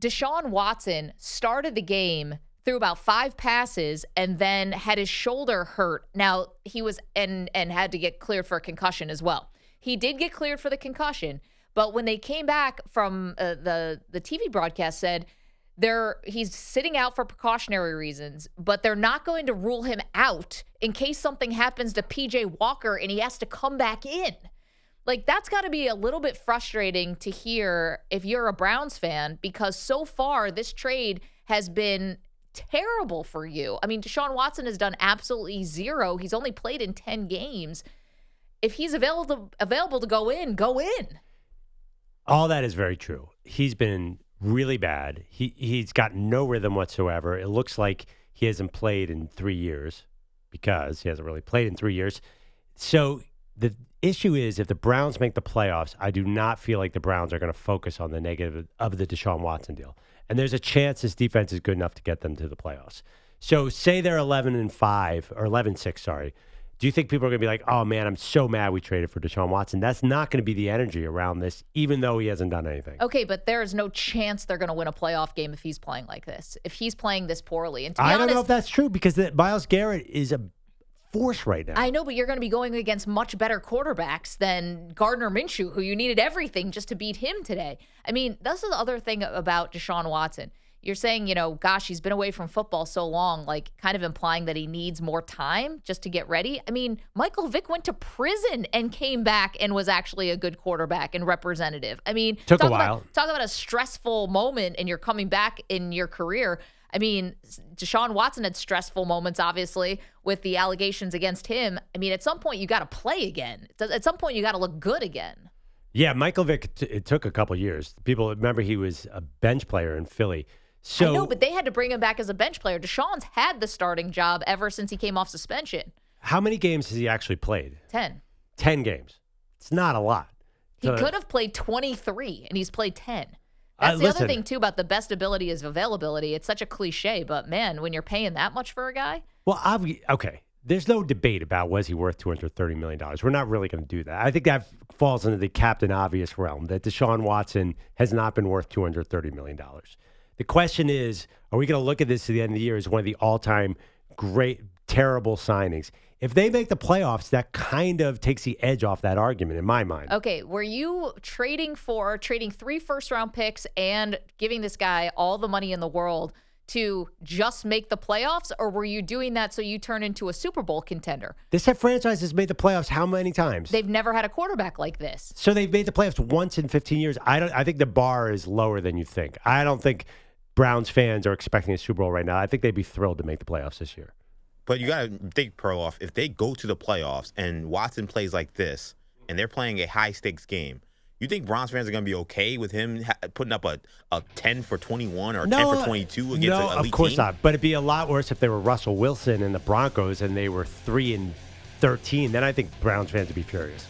Deshaun Watson started the game threw about 5 passes and then had his shoulder hurt. Now, he was and had to get cleared for a concussion as well. He did get cleared for the concussion, but when they came back from the TV broadcast said he's sitting out for precautionary reasons, but they're not going to rule him out in case something happens to PJ Walker and he has to come back in. Like, that's got to be a little bit frustrating to hear if you're a Browns fan, because so far this trade has been terrible for you. I mean, Deshaun Watson has done absolutely zero. He's only played in 10 games. If he's available to go in, go in. All that is very true. He's been really bad. He's got no rhythm whatsoever. It looks like he hasn't played in 3 years because he hasn't really played in 3 years. So the issue is, if the Browns make the playoffs, I do not feel like the Browns are going to focus on the negative of the Deshaun Watson deal. And there's a chance this defense is good enough to get them to the playoffs. So say they're 11-5 or 11-6, sorry. Do you think people are going to be like, oh, man, I'm so mad we traded for Deshaun Watson? That's not going to be the energy around this, even though he hasn't done anything. Okay, but there is no chance they're going to win a playoff game if he's playing like this, if he's playing this poorly. And to be honest, don't know if that's true, because Myles Garrett is a force right now. I know, but you're going to be going against much better quarterbacks than Gardner Minshew, who you needed everything just to beat him today. I mean, that's the other thing about Deshaun Watson. You're saying, gosh, he's been away from football so long, like kind of implying that he needs more time just to get ready. I mean, Michael Vick went to prison and came back and was actually a good quarterback and representative. I mean, took a while. Talk about a stressful moment and you're coming back in your career. I mean, Deshaun Watson had stressful moments, obviously, with the allegations against him. I mean, at some point, you got to play again. At some point, you got to look good again. Yeah, Michael Vick, it took a couple years. People remember he was a bench player in Philly. So, I know, but they had to bring him back as a bench player. Deshaun's had the starting job ever since he came off suspension. How many games has he actually played? 10. 10 games. It's not a lot. He could have played 23, and he's played 10. That's the other thing, too, about the best ability is availability. It's such a cliche, but, man, when you're paying that much for a guy. Well, okay. There's no debate about was he worth $230 million. We're not really going to do that. I think that falls into the Captain Obvious realm, that Deshaun Watson has not been worth $230 million. The question is, are we going to look at this at the end of the year as one of the all-time great, terrible signings? If they make the playoffs, that kind of takes the edge off that argument in my mind. Okay, were you trading 3 first-round picks and giving this guy all the money in the world to just make the playoffs, or were you doing that so you turn into a Super Bowl contender? This franchise has made the playoffs how many times? They've never had a quarterback like this. So they've made the playoffs once in 15 years. I think the bar is lower than you think. I don't think Browns fans are expecting a Super Bowl right now. I think they'd be thrilled to make the playoffs this year. But you got to think, Perloff, if they go to the playoffs and Watson plays like this and they're playing a high-stakes game, you think Browns fans are going to be okay with him putting up a 10 for 21 or 10 for 22 against an elite team? Of course not. But it'd be a lot worse if they were Russell Wilson and the Broncos and they were 3-13. Then I think Browns fans would be furious.